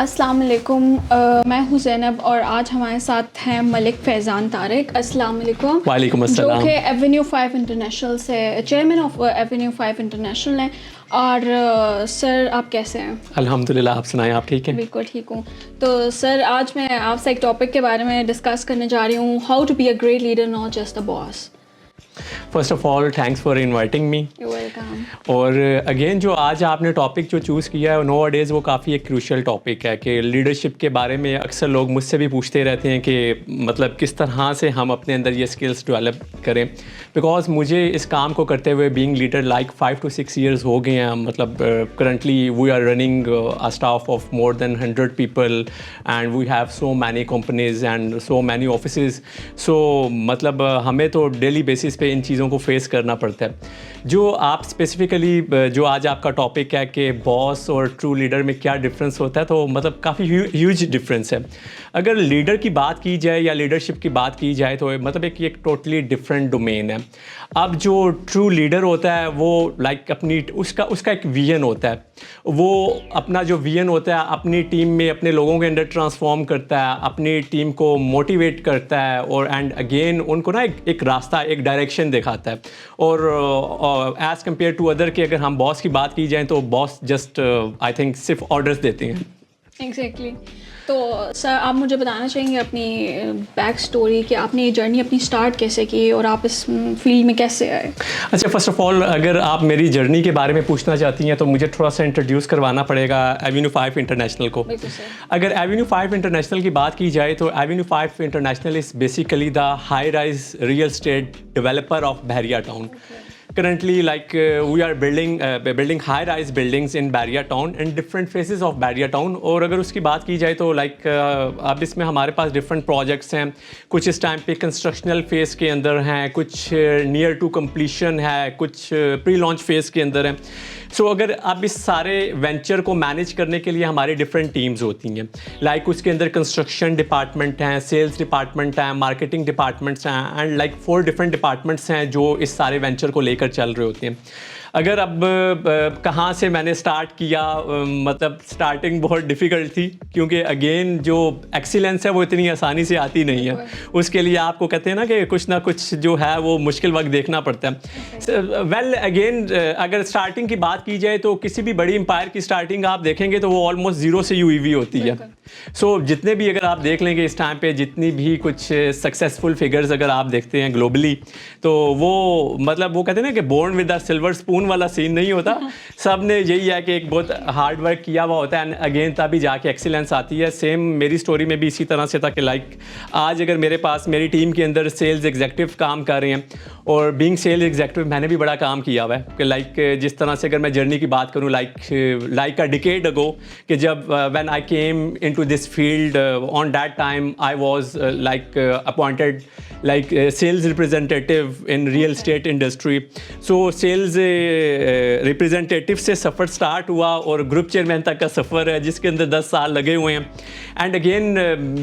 अस्सलाम वालेकुम। मैं हूँ ज़ैनब और आज हमारे साथ हैं मलिक फैज़ान तारिक। अस्सलाम वालेकुम। वालेकुम जो अस्सलाम। कि एवेन्यू 5 इंटरनेशनल से चेयरमैन ऑफ एवेन्यू 5 इंटरनेशनल हैं। और सर आप कैसे हैं? अल्हम्दुलिल्लाह, आप सुनाएं, आप ठीक हैं? बिल्कुल ठीक हूँ। तो सर आज मैं आपसे एक टॉपिक के बारे में डिस्कस करने जा रही हूँ, how to be a great leader not just a boss. First of all thanks for inviting me. You welcome. और अगेन जो आज आपने टॉपिक जो चूज़ किया है नो डेज़ वो काफ़ी एक क्रूशियल टॉपिक है कि लीडरशिप के बारे में अक्सर लोग मुझसे भी पूछते रहते हैं कि मतलब किस तरह से हम अपने अंदर ये स्किल्स डेवलप करें। बिकॉज मुझे इस काम को करते हुए being leader like 5 to 6 years हो गए हैं। मतलब currently we are running a staff of more than 100 people and we have so many companies and so many offices. So मतलब हमें तो डेली बेसिस पे इन चीज़ों को फेस करना पड़ता है। जो आप स्पेसिफिकली जो आज आपका टॉपिक है कि बॉस और ट्रू लीडर में क्या डिफरेंस होता है, तो मतलब काफ़ी ह्यूज डिफरेंस है। अगर लीडर की बात की जाए या लीडरशिप की बात की जाए तो मतलब एक टोटली डिफरेंट डोमेन है। अब जो ट्रू लीडर होता है वो लाइक अपनी उसका एक विजन होता है। वो अपना जो विजन होता है अपनी टीम में अपने लोगों के अंदर ट्रांसफॉर्म करता है, अपनी टीम को मोटिवेट करता है और एंड अगेन उनको ना एक रास्ता, एक डायरेक्शन दिखाता है। और एज़ कम्पेयर टू अदर कि अगर हम बॉस की बात की जाए तो बॉस जस्ट आई थिंक सिर्फ ऑर्डर्स देते हैं। एग्जैक्टली। तो सर आप मुझे बताना चाहेंगे अपनी बैक स्टोरी कि आपने ये जर्नी अपनी स्टार्ट कैसे की और आप इस फील्ड में कैसे आए? अच्छा, फ़र्स्ट ऑफ़ ऑल अगर आप मेरी जर्नी के बारे में पूछना चाहती हैं तो मुझे थोड़ा सा इंट्रोड्यूस करवाना पड़ेगा एवेन्यू 5 इंटरनेशनल को। अगर एवेन्यू 5 इंटरनेशनल की बात की जाए तो Avenue 5 international is basically the high rise real estate developer of Bahria town. Currently, like we are building high-rise buildings in Bahria Town and different phases of Bahria Town। और अगर उसकी बात की जाए तो लाइक अब इसमें हमारे पास डिफरेंट प्रोजेक्ट्स हैं। कुछ इस टाइम पे कंस्ट्रक्शनल फेज़ के अंदर हैं, कुछ नियर टू कंप्लीशन है, कुछ प्री लॉन्च फेज़ के अंदर हैं। सो अगर अब इस सारे वेंचर को मैनेज करने के लिए हमारी डिफरेंट टीम्स होती हैं। लाइक उसके अंदर कंस्ट्रक्शन डिपार्टमेंट हैं, सेल्स डिपार्टमेंट हैं, मार्केटिंग डिपार्टमेंट्स हैं एंड लाइक 4 डिफरेंट डिपार्टमेंट्स हैं जो इस सारे वेंचर को लेकर चल रहे होते हैं। अगर अब कहाँ से मैंने स्टार्ट किया, मतलब स्टार्टिंग बहुत डिफ़िकल्ट थी क्योंकि अगेन जो एक्सीलेंस है वो इतनी आसानी से आती नहीं है। उसके लिए आपको कहते हैं ना कि कुछ ना कुछ जो है वो मुश्किल वक्त देखना पड़ता है। वेल अगेन अगर स्टार्टिंग की बात की जाए तो किसी भी बड़ी एम्पायर की स्टार्टिंग आप देखेंगे तो वो ऑलमोस्ट ज़ीरो से हुई हुई होती है। सो जितने भी अगर आप देख लेंगे इस टाइम पे जितनी भी कुछ सक्सेसफुल फिगर्स अगर आप देखते हैं ग्लोबली तो वो मतलब वो कहते हैं ना कि born with a silver spoon वाला सीन नहीं होता। सब ने यही है कि एक बहुत हार्ड वर्क किया हुआ होता है एंड अगेन तभी जाके एक्सीलेंस आती है। सेम मेरी स्टोरी में भी इसी तरह से था कि लाइक आज अगर मेरे पास मेरी टीम के अंदर सेल्स एग्जीक्यूटिव काम कर रहे हैं और बीइंग सेल्स एग्जीक्यूटिव मैंने भी बड़ा काम किया हुआ है कि लाइक जिस तरह से अगर मैं जर्नी की बात करूँ लाइक अ डिकेड अगो कि जब when I came into this field on that time I was like appointed like sales representative in real estate industry। so sales representative से सफ़र स्टार्ट हुआ और ग्रुप चेयरमैन तक का सफ़र है जिसके अंदर 10 साल लगे हुए हैं। एंड अगेन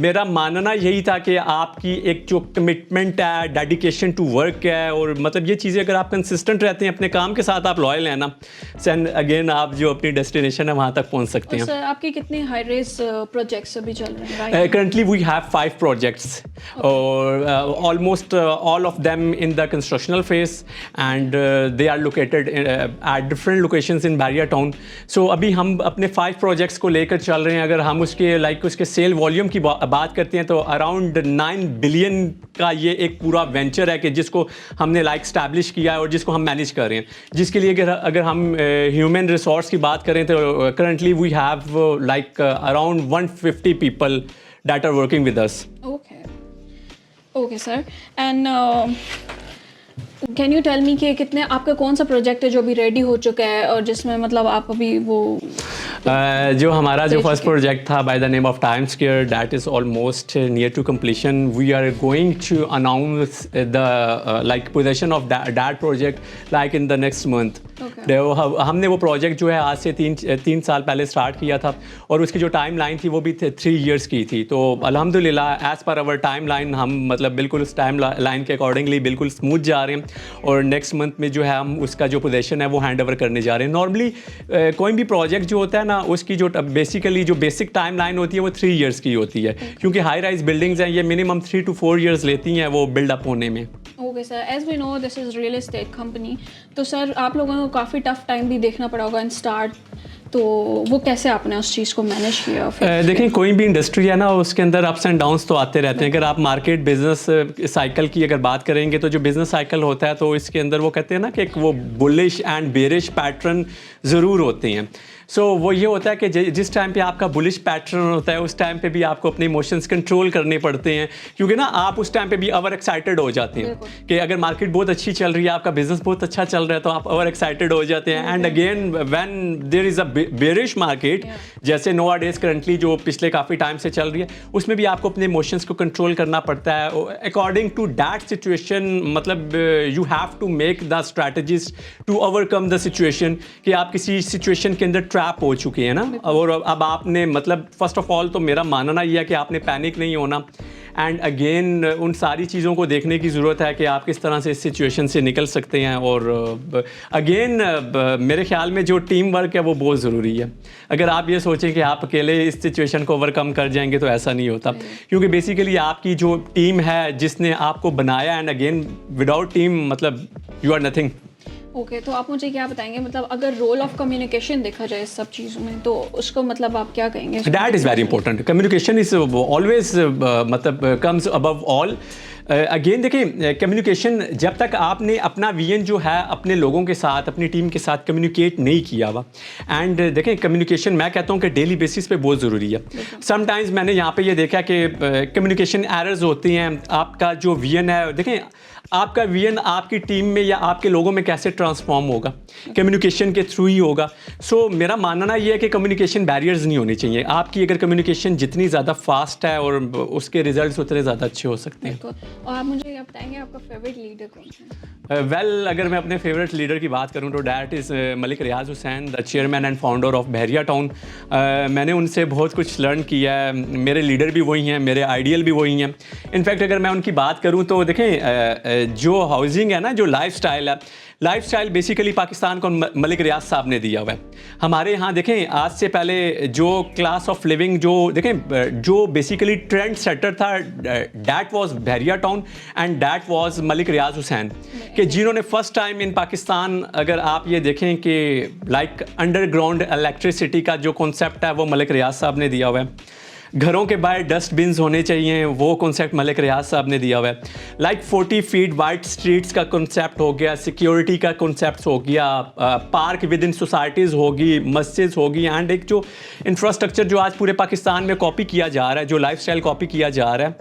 मेरा मानना यही था कि आपकी एक जो कमिटमेंट है, डेडिकेशन टू वर्क है और मतलब ये चीज़ें अगर आप कंसिस्टेंट रहते हैं अपने काम के साथ, आप लॉयल हैं ना, एंड अगेन आप जो अपनी डेस्टिनेशन है वहाँ तक पहुँच सकते हैं। सर आपकी कितने हाई रेस प्रोजेक्ट्स अभी चल रहे हैं? Currently we have 5 projects or almost all of them in the constructional phase and they are located at different locations in Bahria Town। So अभी हम अपने 5 projects को लेकर चल रहे हैं। अगर हम उसके सेल वॉल्यूम की बात करते हैं तो अराउंड 9 बिलियन का ये एक पूरा वेंचर है कि जिसको हमने स्टैब्लिश किया है और जिसको हम मैनेज कर रहे हैं। जिसके लिए अगर हम ह्यूमन रिसोर्स की बात करें तो currently we have around 150 people that are working with us। Okay sir, and can you tell me कि कितने आपका कौन सा प्रोजेक्ट है जो अभी रेडी हो चुका है और जिसमें मतलब आप अभी वो जो हमारा जो फर्स्ट प्रोजेक्ट था by the name of Time Square that is almost near to completion. We are going to announce the position of that project in the next month. हमने वो प्रोजेक्ट जो है आज से तीन साल पहले स्टार्ट किया था और उसकी जो टाइम लाइन थी वो भी 3 इयर्स की थी। तो अल्हम्दुलिल्लाह as per hour time line हम मतलब बिल्कुल उस टाइम लाइन के अकॉर्डिंगली बिल्कुल स्मूथ जा रहे हैं और नेक्स्ट मंथ में जो है हम उसका जो पोजीशन है वो हैंड ओवर करने जा रहे हैं। नॉर्मली कोई भी प्रोजेक्ट जो होता है ना उसकी जो बेसिकली जो बेसिक टाइम लाइन होती है वो 3 इयर्स की होती है, क्योंकि हाई राइज बिल्डिंग्स हैं ये मिनिमम 3 to 4 इयर्स लेती हैं वो बिल्डअप होने में। Okay sir, as we know this is real estate company, तो सर आप लोगों को काफ़ी टफ टाइम भी देखना पड़ा होगा इन स्टार्ट, तो वो कैसे आपने उस चीज़ को मैनेज किया? देखें कोई भी इंडस्ट्री है ना उसके अंदर अप्स एंड डाउन्स तो आते रहते हैं। अगर आप मार्केट बिजनेस साइकिल की अगर बात करेंगे तो जो बिज़नेस साइकिल होता है तो इसके अंदर वो कहते हैं ना कि एक वो बुलिश एंड बेरिश पैटर्न ज़रूर होते हैं। सो वो ये होता है कि जिस टाइम पे आपका बुलिश पैटर्न होता है उस टाइम पे भी आपको अपने इमोशंस कंट्रोल करने पड़ते हैं, क्योंकि ना आप उस टाइम पे भी ओवर एक्साइटेड हो जाते हैं कि अगर मार्केट बहुत अच्छी चल रही है, आपका बिजनेस बहुत अच्छा चल रहा है तो आप ओवर एक्साइटेड हो जाते हैं। And again when there is a bearish market जैसे नोवा डेज करंटली जो पिछले काफ़ी टाइम से चल रही है उसमें भी आपको अपने इमोशंस को कंट्रोल करना पड़ता है अकॉर्डिंग टू दैट सिचुएशन। मतलब you have to make the strategies to overcome the situation कि आप किसी सिचुएशन के अंदर ट्रैप हो चुके हैं ना, और अब आपने मतलब फर्स्ट ऑफ ऑल तो मेरा मानना यह है कि आपने पैनिक नहीं होना एंड अगेन उन सारी चीज़ों को देखने की ज़रूरत है कि आप किस तरह से इस सिचुएशन से निकल सकते हैं। और अगेन मेरे ख्याल में जो टीम वर्क है वो बहुत ज़रूरी है। अगर आप ये सोचें कि आप अकेले इस सिचुएशन को ओवरकम कर जाएंगे तो ऐसा नहीं होता, क्योंकि बेसिकली आपकी जो टीम है जिसने आपको बनाया एंड अगेन विदाउट टीम मतलब यू आर नथिंग। ओके, तो आप मुझे क्या बताएंगे मतलब अगर रोल ऑफ कम्युनिकेशन देखा जाए इस सब चीज़ों में तो उसको मतलब आप क्या कहेंगे? That is very important. Communication is always मतलब कम्स अबव ऑल। अगेन देखिए कम्युनिकेशन जब तक आपने अपना विजन जो है अपने लोगों के साथ अपनी टीम के साथ कम्युनिकेट नहीं किया हुआ, एंड देखें कम्युनिकेशन मैं कहता हूँ कि डेली बेसिस पे बहुत ज़रूरी है। समटाइम्स मैंने यहाँ पे ये देखा कि कम्युनिकेशन एरर्स होती हैं। आपका जो विजन है देखें आपका विजन आपकी टीम में या आपके लोगों में कैसे ट्रांसफॉर्म होगा, कम्युनिकेशन के थ्रू ही होगा। सो मेरा मानना ये है कि कम्युनिकेशन बैरियर्स नहीं होने चाहिए। आपकी अगर कम्युनिकेशन जितनी ज़्यादा फास्ट है और उसके रिजल्ट्स उतने ज़्यादा अच्छे हो सकते हैं। और आप मुझे क्या बताएंगे आपका फेवरेट लीडर कौन है? वेल अगर मैं अपने फेवरेट लीडर की बात करूं तो that is Malik Riaz Hussain, the chairman and founder of Bahria Town. मैंने उनसे बहुत कुछ लर्न किया है। मेरे लीडर भी वही हैं, मेरे आइडियल भी वही हैं। इनफैक्ट अगर मैं उनकी बात करूं तो देखें जो हाउसिंग है ना, जो लाइफस्टाइल है, लाइफस्टाइल बेसिकली पाकिस्तान को मलिक रियाज साहब ने दिया हुआ है। हमारे यहाँ देखें आज से पहले जो क्लास ऑफ लिविंग जो देखें जो बेसिकली ट्रेंड सेटर था that was Bahria town and that was Malik Riaz Hussain, कि जिन्होंने फर्स्ट टाइम इन पाकिस्तान अगर आप ये देखें कि लाइक अंडरग्राउंड इलेक्ट्रिसिटी का जो कॉन्सेप्ट है वो मलिक रियाज साहब ने दिया हुआ है। घरों के बाहर डस्टबिन्स होने चाहिए वो कॉन्सेप्ट मलिक रियाज साहब ने दिया हुआ है। लाइक 40 फीट वाइड स्ट्रीट्स का कॉन्सेप्ट हो गया, सिक्योरिटी का कॉन्सेप्ट हो गया, पार्क विद इन सोसाइटीज़ होगी, मस्जिद होगी, एंड एक जो इंफ्रास्ट्रक्चर जो आज पूरे पाकिस्तान में कॉपी किया जा रहा है, जो लाइफस्टाइल कॉपी किया जा रहा है,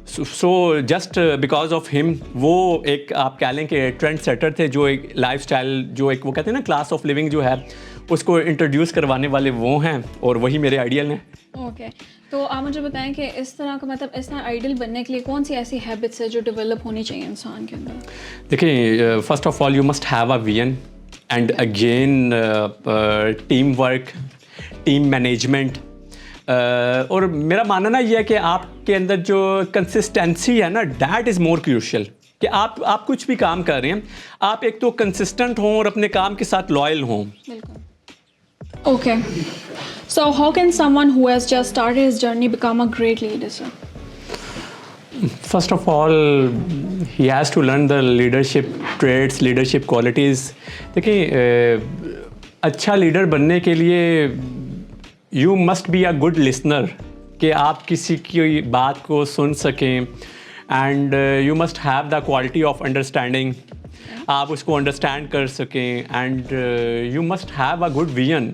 so just because of him वो एक आप कह लें कि ट्रेंड सेटर थे, जो एक लाइफस्टाइल जो एक वो कहते हैं ना क्लास ऑफ लिविंग जो है उसको इंट्रोड्यूस करवाने वाले वो हैं और वही मेरे आइडियल हैं। ओके, तो आप मुझे बताएं कि इस तरह का मतलब इस तरह आइडियल बनने के लिए कौन सी ऐसी हैबिट्स है जो डेवलप होनी चाहिए इंसान के अंदर? देखिए first of all you must have a vision and again team work, team management, और मेरा मानना यह है कि आपके अंदर जो कंसिस्टेंसी है ना दैट इज़ मोर क्रूशियल, कि आप कुछ भी काम कर रहे हैं आप एक तो कंसिस्टेंट हों और अपने काम के साथ लॉयल हों। बिल्कुल। Okay, so how can someone who has just started his journey become a great leader, sir? First of all, he has to learn the leadership traits, leadership qualities. देखिए अच्छा लीडर बनने के लिए you must be a good listener, कि आप किसी की बात को सुन सकें, and you must have the quality of understanding, आप उसको अंडरस्टैंड कर सकें, and you must have a good vision.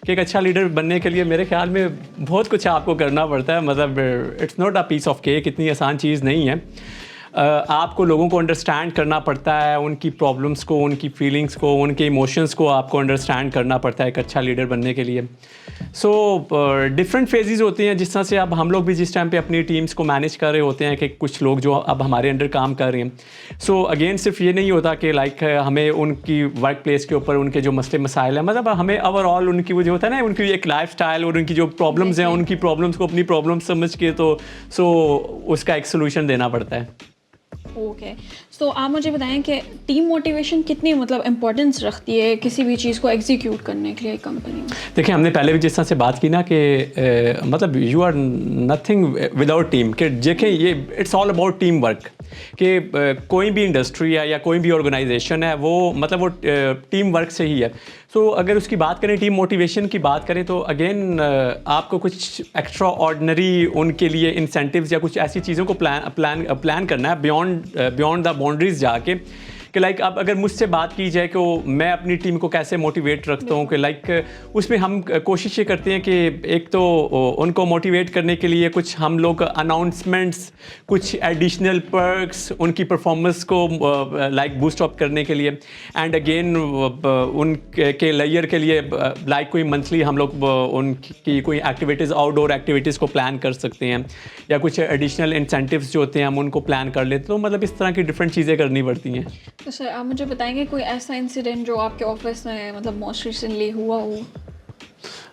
कि एक अच्छा लीडर बनने के लिए मेरे ख्याल में बहुत कुछ आपको करना पड़ता है। मतलब it's not a piece of cake, इतनी आसान चीज़ नहीं है। आपको लोगों को अंडरस्टैंड करना पड़ता है, उनकी प्रॉब्लम्स को, उनकी फीलिंग्स को, उनके इमोशंस को आपको अंडरस्टैंड करना पड़ता है एक अच्छा लीडर बनने के लिए। सो डिफरेंट फेजेस होती हैं, जिस तरह से अब हम लोग भी जिस टाइम पे अपनी टीम्स को मैनेज कर रहे होते हैं कि कुछ लोग जो अब हमारे अंडर काम कर रहे हैं, सो अगेन सिर्फ ये नहीं होता कि लाइक हमें उनकी वर्क प्लेस के ऊपर उनके जो मसले मसाइल हैं, मतलब हमें ओवरऑल उनकी वो जो होता है ना, उनकी एक लाइफ स्टाइल और उनकी जो प्रॉब्लम्स हैं, उनकी प्रॉब्लम्स को अपनी प्रॉब्लम्स समझ के तो उसका एक सोल्यूशन देना पड़ता है। ओके, सो आप मुझे बताएं कि टीम मोटिवेशन कितनी मतलब इम्पोर्टेंस रखती है किसी भी चीज़ को एग्जीक्यूट करने के लिए कंपनी में? देखिए, हमने पहले भी जिस तरह से बात की ना कि मतलब you are nothing without team, कि देखें ये it's all about team work, कि कोई भी इंडस्ट्री है या कोई भी ऑर्गेनाइजेशन है वो मतलब वो टीम वर्क से ही है। सो अगर उसकी बात करें, टीम मोटिवेशन की बात करें, तो अगेन आपको कुछ एक्स्ट्रा ऑर्डिनरी उनके लिए इंसेंटिव्स या कुछ ऐसी चीज़ों को प्लान करना है बियॉन्ड द बाउंड्रीज जाके, कि लाइक अब अगर मुझसे बात की जाए कि मैं अपनी टीम को कैसे मोटिवेट रखता हूँ, कि लाइक उसमें हम कोशिश ये करते हैं कि एक तो उनको मोटिवेट करने के लिए कुछ हम लोग अनाउंसमेंट्स, कुछ एडिशनल पर्क्स उनकी परफॉर्मेंस को लाइक बूस्ट अप करने के लिए, एंड अगेन उनके लेयर के लिए लाइक कोई मंथली हम लोग उनकी कोई एक्टिविटीज़, आउटडोर एक्टिविटीज़ को प्लान कर सकते हैं, या कुछ एडिशनल इंसेंटिव्स जो होते हैं हम उनको प्लान कर लेते हैं। तो मतलब इस तरह की डिफरेंट चीज़ें करनी पड़ती हैं। तो सर आप मुझे बताएंगे कोई ऐसा इंसिडेंट जो आपके ऑफिस में मतलब मोस्ट रिसेंटली हुआ हो?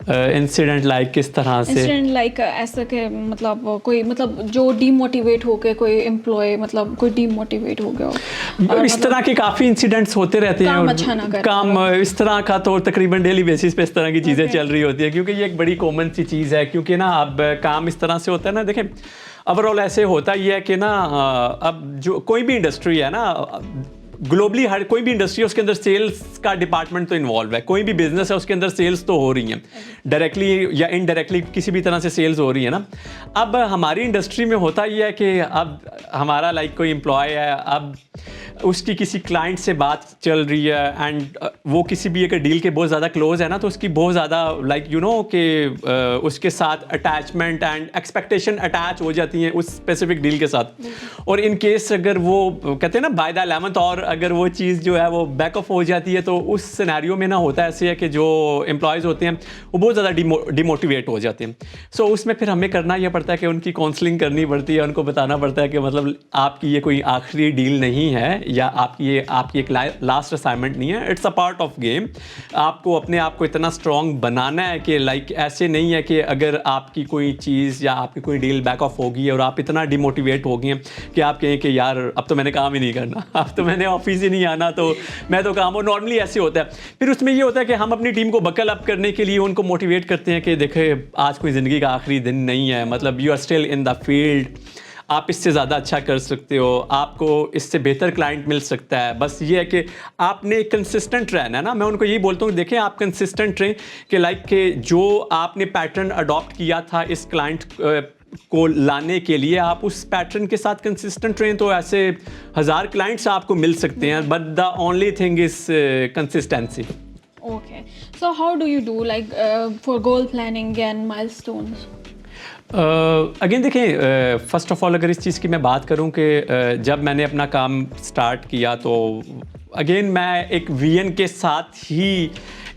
इंसिडेंट लाइक किस तरह से? इंसिडेंट लाइक ऐसा कि मतलब कोई मतलब जो डीमोटिवेट हो गए, कोई एम्प्लॉय मतलब कोई डीमोटिवेट हो गया हो। इस तरह के काफ़ी इंसिडेंट्स होते रहते हैं। काम अच्छा ना कर काम इस तरह का तो तकरीबन डेली बेसिस पे इस तरह की चीज़ें चल रही होती है, क्योंकि ये एक बड़ी कॉमन सी चीज़ है। क्योंकि ना अब काम इस तरह से होता है ना, देखें ओवरऑल ऐसे होता ही है कि ना अब जो कोई भी इंडस्ट्री है ना, ग्लोबली हर कोई भी इंडस्ट्री है उसके अंदर सेल्स का डिपार्टमेंट तो इन्वॉल्व है। कोई भी बिजनेस है उसके अंदर सेल्स तो हो रही हैं, डायरेक्टली या इनडायरेक्टली किसी भी तरह से सेल्स हो रही है ना। अब हमारी इंडस्ट्री में होता ही है कि अब हमारा लाइक कोई एम्प्लॉय है, अब उसकी किसी क्लाइंट से बात चल रही है, एंड वो किसी भी एक डील के बहुत ज़्यादा क्लोज है ना, तो उसकी बहुत ज़्यादा लाइक यू नो कि उसके साथ अटैचमेंट एंड एक्सपेक्टेशन अटैच हो जाती हैं उस स्पेसिफिक डील के साथ। और इन केस अगर वो कहते हैं ना बाय द 11th और अगर वो चीज़ जो है वो बैक ऑफ हो जाती है, तो उस सिनेरियो में ना होता ऐसे है कि जो एम्प्लॉयज़ होते हैं वो बहुत ज़्यादा डिमोटिवेट हो जाते हैं। सो उसमें फिर हमें करना यह पड़ता है कि उनकी काउंसलिंग करनी पड़ती है, उनको बताना पड़ता है कि मतलब आपकी ये कोई आखिरी डील नहीं है, या आपकी एक लास्ट असाइनमेंट नहीं है, it's a part of game. आपको अपने आप को इतना स्ट्रॉन्ग बनाना है कि लाइक ऐसे नहीं है कि अगर आपकी कोई चीज़ या आपकी कोई डील बैक ऑफ होगी और आप इतना डिमोटिवेट हो गए हैं कि आप कहें कि यार अब तो मैंने काम ही नहीं करना, अब तो मैंने ऑफिस ही नहीं आना, तो मैं तो काम। और नॉर्मली ऐसे होता है। फिर उसमें ये होता है कि हम अपनी टीम को बकल अप करने के लिए उनको मोटिवेट करते हैं कि देखें आज कोई ज़िंदगी का आखिरी दिन नहीं है, मतलब you are still in the field, आप इससे ज़्यादा अच्छा कर सकते हो, आपको इससे बेहतर क्लाइंट मिल सकता है। बस ये है कि आपने कंसिस्टेंट रहना है ना। मैं उनको यही बोलता हूँ, देखें आप कंसिस्टेंट रहें कि लाइक कि जो आपने पैटर्न अडॉप्ट किया था इस क्लाइंट को लाने के लिए, आप उस पैटर्न के साथ कंसिस्टेंट रहें, तो ऐसे 1000 क्लाइंट्स आपको मिल सकते हैं। But the only thing is consistency. Okay, so how do you do like for goal planning and milestones? Again देखें, फ़र्स्ट ऑफ ऑल अगर इस चीज़ की मैं बात करूं कि जब मैंने अपना काम स्टार्ट किया, तो अगेन मैं एक विजन के साथ ही,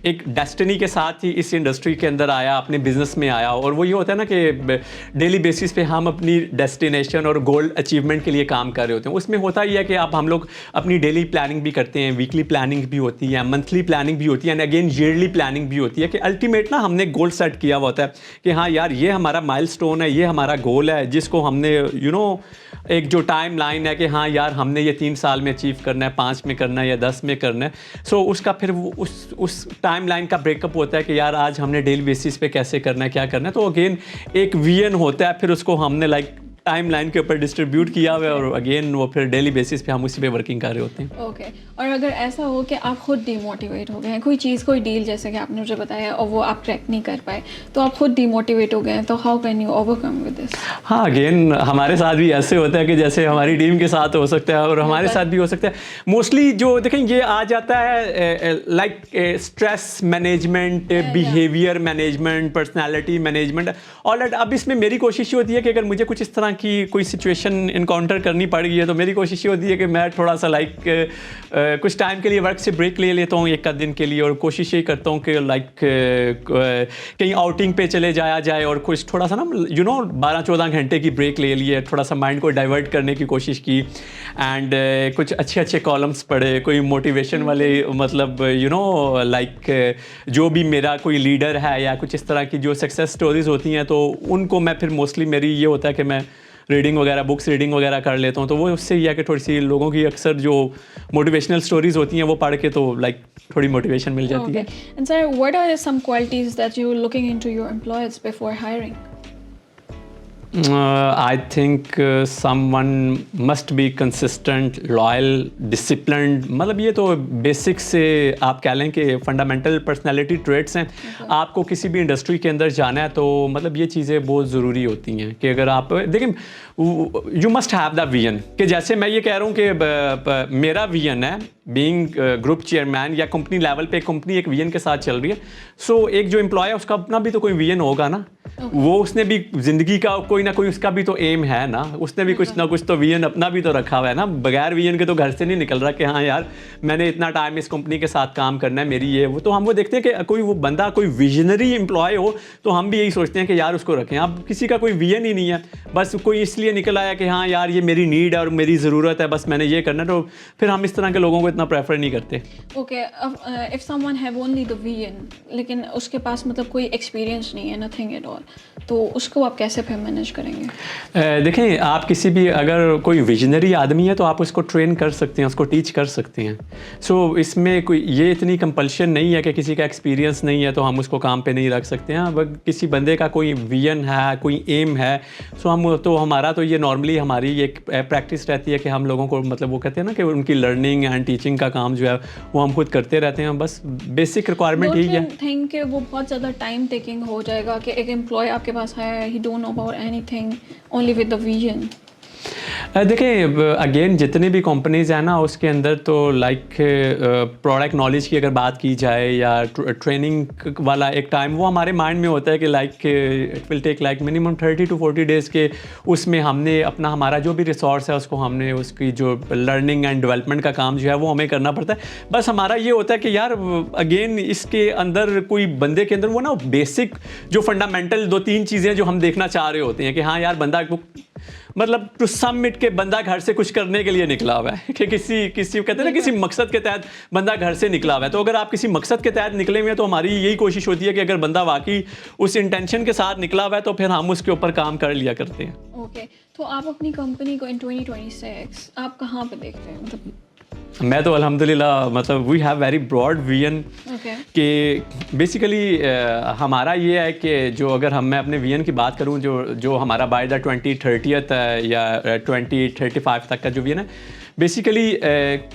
एक डेस्टिनी के साथ ही इस इंडस्ट्री के अंदर आया, अपने बिजनेस में आया। और वो ये होता है ना कि डेली बेसिस पे हम अपनी डेस्टिनेशन और गोल अचीवमेंट के लिए काम कर रहे होते हैं। उसमें होता ही है कि अब हम लोग अपनी डेली प्लानिंग भी करते हैं, वीकली प्लानिंग भी होती है, मंथली प्लानिंग भी होती है, एंड अगेन ईयरली प्लानिंग भी होती है। कि अल्टीमेट ना हमने गोल सेट किया हुआ होता है कि हाँ यार ये हमारा माइलस्टोन है, ये हमारा गोल है, जिसको हमने यू नो एक जो टाइम लाइन है कि हाँ यार हमने ये 3 साल में अचीव करना है, 5 में करना है या 10 में करना है। सो उसका फिर उस टाइम लाइन का ब्रेकअप होता है कि यार आज हमने डेली बेसिस पे कैसे करना है, क्या करना है। तो अगेन एक विजन होता है, फिर उसको हमने लाइक टाइम लाइन के ऊपर डिस्ट्रीब्यूट किया हुआ है, और अगेन वो फिर डेली बेसिस पे हम उसी पे वर्किंग कर रहे होते हैं। ओके, और अगर ऐसा हो कि आप खुद डिमोटिवेट हो गए हैं, कोई चीज़, कोई डील जैसे कि आपने मुझे बताया और वो आप क्रैक नहीं कर पाए, तो आप खुद डिमोटिवेट हो गए हैं, तो how can you overcome with this? हाँ, अगेन हमारे साथ भी ऐसे होता है कि जैसे हमारी टीम के साथ हो सकता है और हमारे साथ भी हो सकता है। मोस्टली जो देखें ये आ जाता है like stress management, behaviour management, personality management. और अब इसमें मेरी कोशिश ये होती है कि अगर मुझे कुछ इस तरह की कोई सिचुएशन इनकाउंटर करनी पड़ गई है तो मेरी कोशिश ये होती है कि मैं थोड़ा सा लाइक कुछ टाइम के लिए वर्क से ब्रेक ले लेता हूँ एक आध दिन के लिए, और कोशिश ये करता हूँ कि लाइक कहीं आउटिंग पे चले जाया जाए और कुछ थोड़ा सा ना 12-14 घंटे की ब्रेक ले लिए, थोड़ा सा माइंड को डाइवर्ट करने की कोशिश की, एंड कुछ अच्छे अच्छे कॉलम्स पढ़े, कोई मोटिवेशन वाले मतलब लाइक जो भी मेरा कोई लीडर है या कुछ इस तरह की जो सक्सेस स्टोरीज होती हैं तो उनको मैं फिर मोस्टली मेरी ये होता है कि मैं रीडिंग वगैरह, बुक्स रीडिंग वगैरह कर लेता हूँ। तो वो उससे यह है कि थोड़ी सी लोगों की अक्सर जो मोटिवेशनल स्टोरीज होती हैं वो पढ़ के तो लाइक थोड़ी मोटिवेशन मिल जाती है। And sir, what are some qualities that you're looking into your employees before hiring? I think someone must be consistent, loyal, disciplined। मतलब ये तो बेसिक से आप कह लें कि फंडामेंटल पर्सनालिटी ट्रेट्स हैं। आपको किसी भी इंडस्ट्री के अंदर जाना है तो मतलब ये चीज़ें बहुत ज़रूरी होती हैं कि अगर आप देखें, you must have the vision, कि जैसे मैं ये कह रहा हूँ कि मेरा विजन है बीइंग ग्रुप चेयरमैन या कंपनी लेवल पे कंपनी एक विजन के साथ चल रही है। सो एक जो एम्प्लॉय है उसका अपना भी तो कोई विजन होगा ना, वो उसने भी ज़िंदगी का कोई ना कोई उसका भी तो एम है ना, उसने भी कुछ ना कुछ तो विजन अपना भी तो रखा हुआ है ना। बगैर विजन के तो घर से नहीं निकल रहा कि हाँ यार मैंने इतना टाइम इस कंपनी के साथ काम करना है, मेरी ये वो। तो हम वो देखते हैं कि कोई वो बंदा कोई विजनरी एम्प्लॉय हो तो हम भी यही सोचते हैं कि यार उसको रखें। अब किसी का कोई विजन ही नहीं है, बस कोई इसलिए निकल आया कि हाँ यार ये मेरी नीड है और मेरी ज़रूरत है, बस मैंने ये करना है, तो फिर हम इस तरह के लोगों को इतना प्रेफर नहीं करते। Okay, if someone have only the vision लेकिन उसके पास मतलब कोई एक्सपीरियंस नहीं है, नथिंग एट ऑल, तो उसको आप कैसे फिर मैनेज करेंगे? देखें, आप किसी भी अगर कोई विजनरी आदमी है तो आप उसको ट्रेन कर सकते हैं, उसको टीच कर सकते हैं। सो इसमें कोई ये इतनी कंपल्शन नहीं है कि किसी का एक्सपीरियंस नहीं है तो हम उसको काम पे नहीं रख सकते हैं। अगर किसी बंदे का कोई विजन है, कोई एम है, सो हम तो हमारा तो ये नॉर्मली हमारी एक प्रैक्टिस रहती है कि हम लोगों को मतलब वो कहते हैं ना कि उनकी लर्निंग एंड टीचिंग का काम जो है वो हम खुद करते रहते हैं। बस बेसिक रिक्वायरमेंट यही है। थिंक कि वो बहुत ज़्यादा टाइम टेकिंग हो जाएगा कि एक एम्प्लॉय आपके पास है, ही don't know about anything, only with the vision? देखिए, अगेन जितनी भी कंपनीज़ हैं ना उसके अंदर तो लाइक प्रोडक्ट नॉलेज की अगर बात की जाए या ट्रेनिंग वाला एक टाइम वो हमारे माइंड में होता है कि like it will take like minimum 30 to 40 days के, उसमें हमने अपना हमारा जो भी रिसोर्स है उसको हमने उसकी जो लर्निंग एंड डेवलपमेंट का काम जो है वो हमें करना पड़ता है। बस हमारा ये होता है कि यार अगेन इसके अंदर कोई बंदे के अंदर वो ना बेसिक जो फंडामेंटल 2-3 चीज़ें जो हम देखना चाह रहे होते हैं कि हाँ यार बंदा मतलब टू सबमिट के बंदा घर से कुछ करने के लिए निकला हुआ है कि किसी कहते हैं ना किसी मकसद के तहत बंदा घर से निकला हुआ है। तो अगर आप किसी मकसद के तहत निकले हुए हैं तो हमारी यही कोशिश होती है कि अगर बंदा वाकई उस इंटेंशन के साथ निकला हुआ है तो फिर हम उसके ऊपर काम कर लिया करते हैं। ओके, तो आप अपनी कंपनी को इन 2026 आप कहाँ पे देखते हैं? मतलब मैं तो अल्हम्दुलिल्लाह मतलब we have very broad vision कि बेसिकली हमारा ये है कि जो अगर मैं अपने विजन की बात करूं जो हमारा बाय द 2030 या 2035 तक का जो विजन है, बेसिकली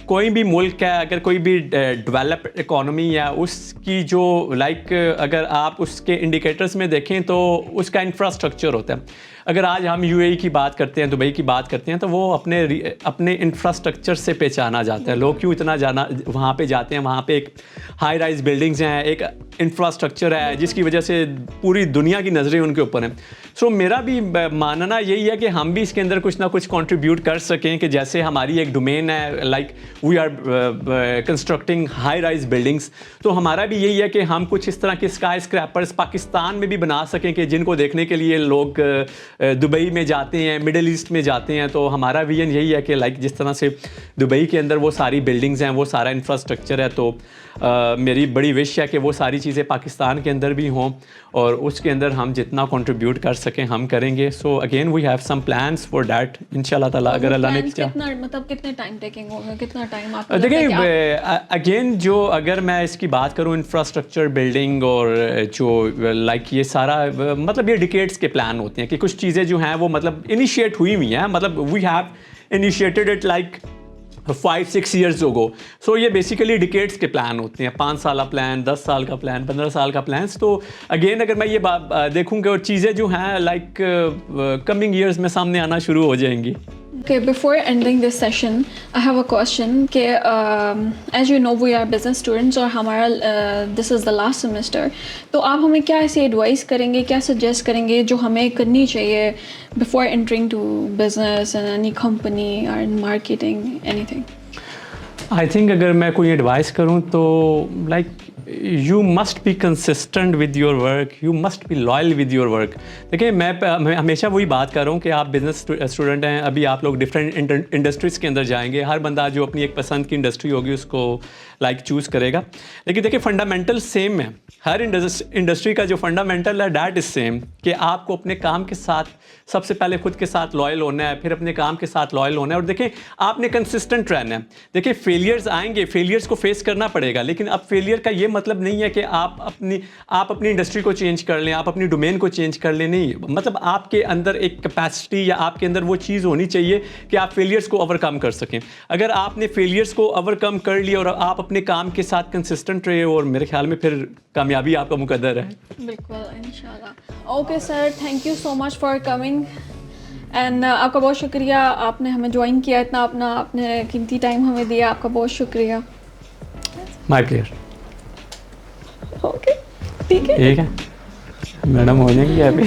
कोई भी मुल्क है अगर कोई भी डेवलप्ड इकोनॉमी है उसकी जो लाइक अगर आप उसके इंडिकेटर्स में देखें तो उसका इंफ्रास्ट्रक्चर होता है। अगर आज हम यूएई की बात करते हैं, दुबई की बात करते हैं तो वो अपने इंफ्रास्ट्रक्चर से पहचाना जाता है। लोग क्यों इतना जाना वहाँ पे जाते हैं, वहाँ पे एक हाई राइज बिल्डिंग्स हैं, एक इंफ्रास्ट्रक्चर है जिसकी वजह से पूरी दुनिया की नज़रें उनके ऊपर हैं। सो मेरा भी मानना यही है कि हम भी इसके अंदर कुछ ना कुछ कंट्रीब्यूट कर सकें कि जैसे हमारी एक डोमेन है like we are constructing high rise buildings, तो हमारा भी यही है कि हम कुछ इस तरह के स्काई स्क्रैपर्स पाकिस्तान में भी बना सकें कि जिनको देखने के लिए लोग दुबई में जाते हैं, मिडिल ईस्ट में जाते हैं। तो हमारा विजन यही है कि लाइक जिस तरह से दुबई के अंदर वो सारी बिल्डिंग्स हैं, वो सारा इंफ्रास्ट्रक्चर है, तो मेरी बड़ी विश है कि वो सारी चीज़ें पाकिस्तान के अंदर भी हों और उसके अंदर हम जितना कंट्रीब्यूट कर सकें हम करेंगे। So again we have some plans for that इंशाल्लाह ताला, अगर अल्लाह ने चाहा। कितना मतलब कितने टाइम टेकिंग होगा, कितना टाइम आप देखिए अगेन जो अगर मैं इसकी बात करूं इंफ्रास्ट्रक्चर बिल्डिंग और जो लाइक ये सारा मतलब ये डिकेड्स के प्लान होते हैं कि कुछ चीज़ें जो हैं वो मतलब इनिशिएट हुई हुई हैं, मतलब we have initiated it like 5-6 years ago। So ये बेसिकली डिकेड्स के प्लान होते हैं, 5 साल का प्लान, 10 साल का प्लान, 15 साल का प्लान। तो अगेन अगर मैं ये देखूँ कि और चीज़ें जो हैं लाइक कमिंग ईयर्स में सामने आना शुरू हो जाएंगी। Okay, before ending this session, I have a question कि as you know we are business students और हमारा this is the last semester, तो आप हमें क्या ऐसी advice करेंगे, क्या suggest करेंगे जो हमें करनी चाहिए before entering to business and any company or in marketing, anything? I think अगर मैं कोई एडवाइस करूँ तो like you must be consistent with your work, you must be loyal with your work. देखिए मैं हमेशा वही बात कर रहा हूँ कि आप बिजनेस स्टूडेंट हैं, अभी आप लोग डिफरेंट इंडस्ट्रीज़ के अंदर जाएंगे, हर बंदा जो अपनी एक पसंद की इंडस्ट्री होगी उसको लाइक चूज़ करेगा। लेकिन देखिए फंडामेंटल सेम है, हर इंडस्ट्री का जो फंडामेंटल है डैट इज़ सेम कि आपको अपने काम के साथ सबसे पहले खुद के साथ लॉयल होना है, फिर अपने काम के साथ लॉयल होना है, और देखिए आपने कंसिस्टेंट रहना है। देखिए फेलियर्स आएंगे, फेलियर्स को फेस करना पड़ेगा, लेकिन अब फेलियर का ये मतलब नहीं है कि आप अपनी इंडस्ट्री को चेंज कर लें, आप अपनी डोमेन को चेंज कर लें, नहीं। मतलब आपके अंदर एक कैपेसिटी या आपके अंदर वो चीज़ होनी चाहिए कि आप फेलियर्स को ओवरकम कर सकें। अगर आपने फेलियर्स को ओवरकम कर लिया और आप अपने काम के साथ कंसिस्टेंट रहे, और मेरे ख्याल में फिर कामयाबी आपका मुकद्दर है। बिल्कुल, इंशाल्लाह। Okay sir, thank you so much for coming and आपका बहुत शुक्रिया, आपने हमें ज्वाइन किया, इतना आपने कीमती टाइम हमें दिया, आपका बहुत शुक्रिया। My player. ओके, ठीक है मैडम हो जाएंगी अभी।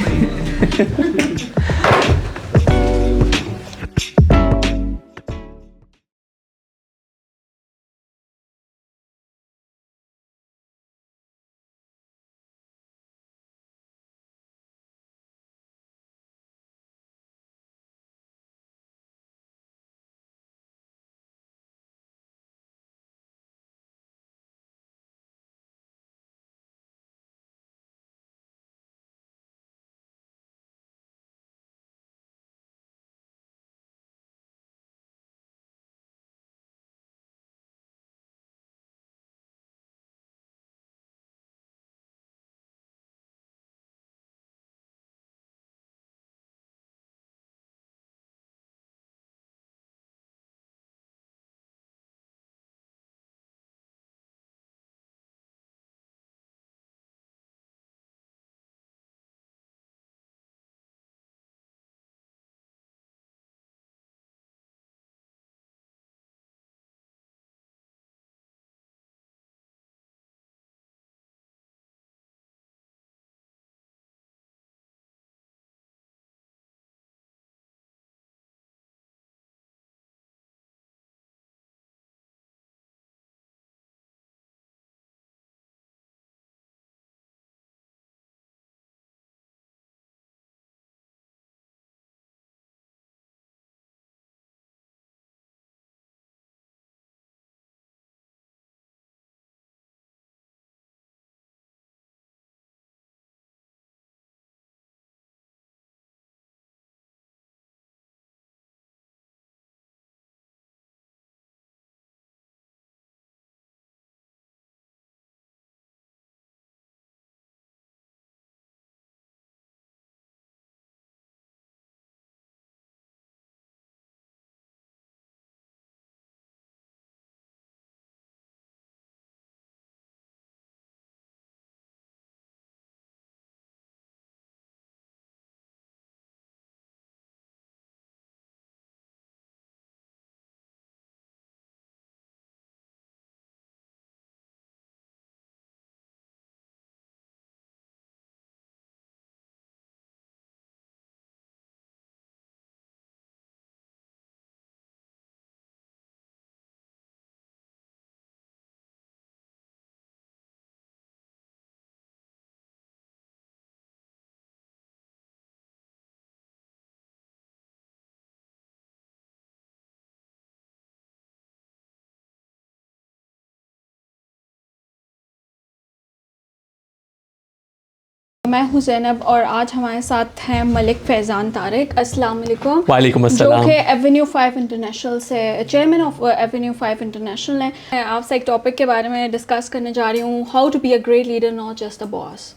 मैं हूं ज़ैनब और आज हमारे साथ हैं मलिक फैज़ान तारिक। अस्सलाम वालेकुम। वालेकुम अस्सलाम। जो कि एवेन्यू 5 इंटरनेशनल से चेयरमैन ऑफ एवेन्यू 5 इंटरनेशनल हैं। मैं आपसे एक टॉपिक के बारे में डिस्कस करने जा रही हूँ, how to be a great leader not just a boss.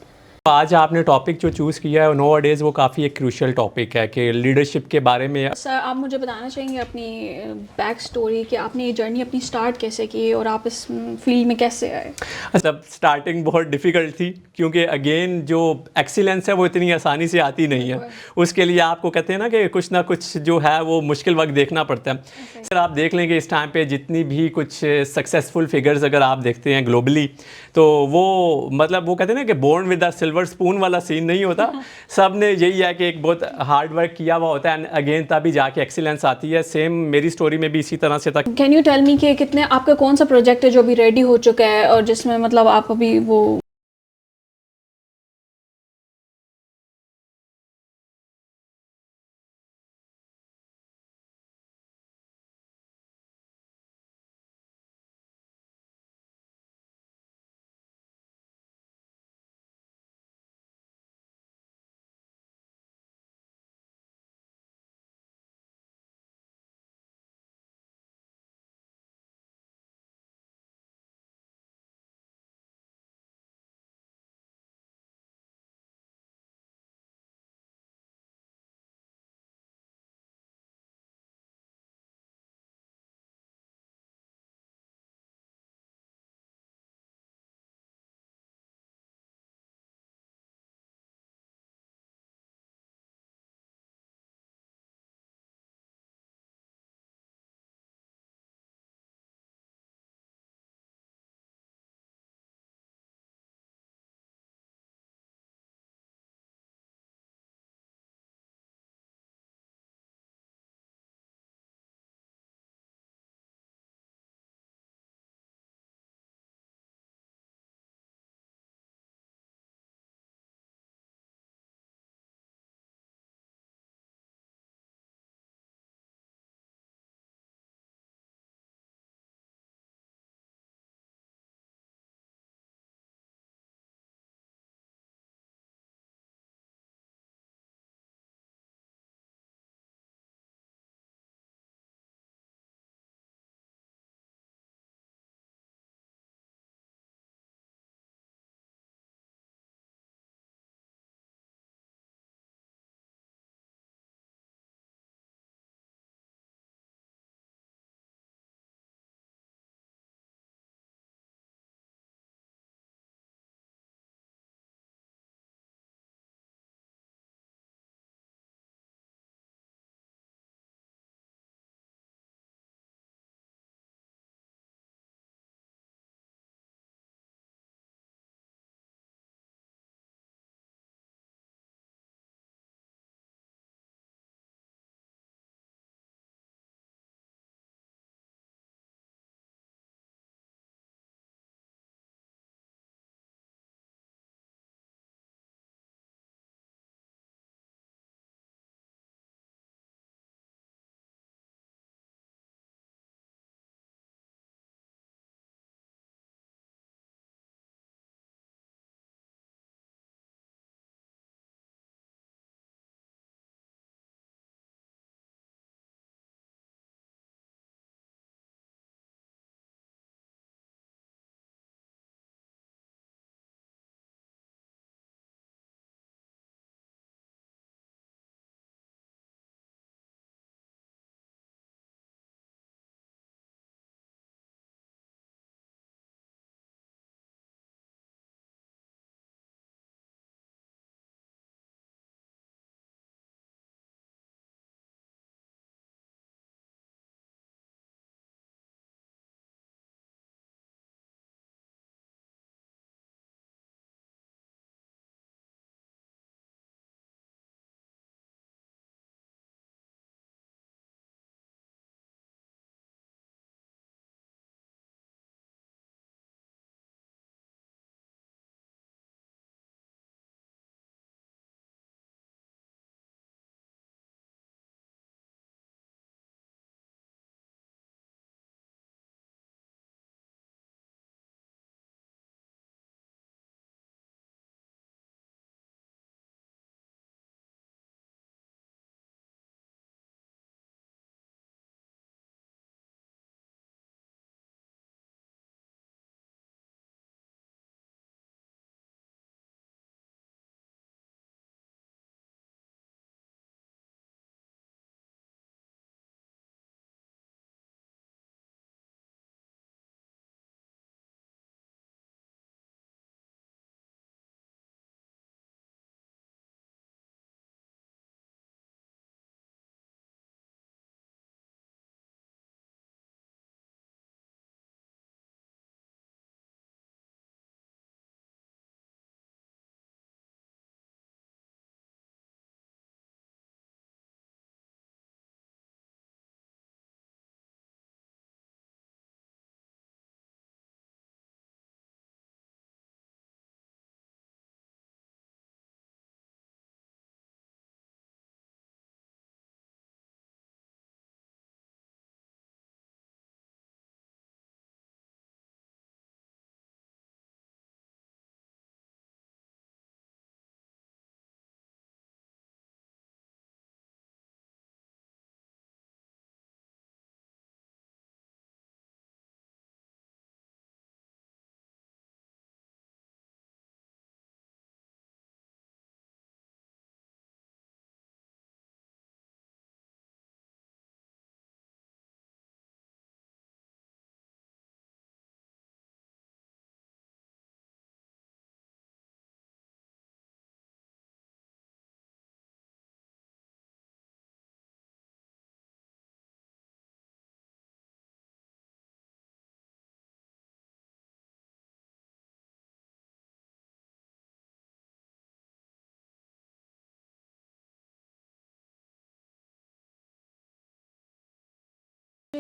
आज आपने टॉपिक जो चूज़ किया है नो डेज़ वो काफ़ी एक क्रूशियल टॉपिक है कि लीडरशिप के बारे में। सर आप मुझे बताना चाहेंगे अपनी बैक स्टोरी कि आपने ये जर्नी अपनी स्टार्ट कैसे की और आप इस फील्ड में कैसे आए? सब स्टार्टिंग बहुत डिफ़िकल्ट थी क्योंकि अगेन जो एक्सीलेंस है वो इतनी आसानी से आती नहीं है। उसके लिए आपको कहते हैं ना कि कुछ ना कुछ जो है वो मुश्किल वक्त देखना पड़ता है। सर आप देख लेंगे इस टाइम पे जितनी भी कुछ सक्सेसफुल फिगर्स अगर आप देखते हैं ग्लोबली, तो वो मतलब वो कहते हैं ना कि born with a silver spoon वाला सीन नहीं होता। सब ने यही है कि एक बहुत हार्ड वर्क किया हुआ होता है एंड अगेन तभी जाके एक्सीलेंस आती है। सेम मेरी स्टोरी में भी इसी तरह से था। कैन यू टेल मी कि कितने आपका कौन सा प्रोजेक्ट है जो अभी रेडी हो चुका है और जिसमें मतलब आप अभी वो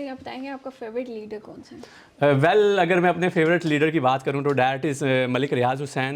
आप बताएंगे आपका फेवरेट लीडर कौन सा है? वेल अगर मैं अपने फेवरेट लीडर की बात करूं तो डैट इज़ मलिक रियाज हुसैन,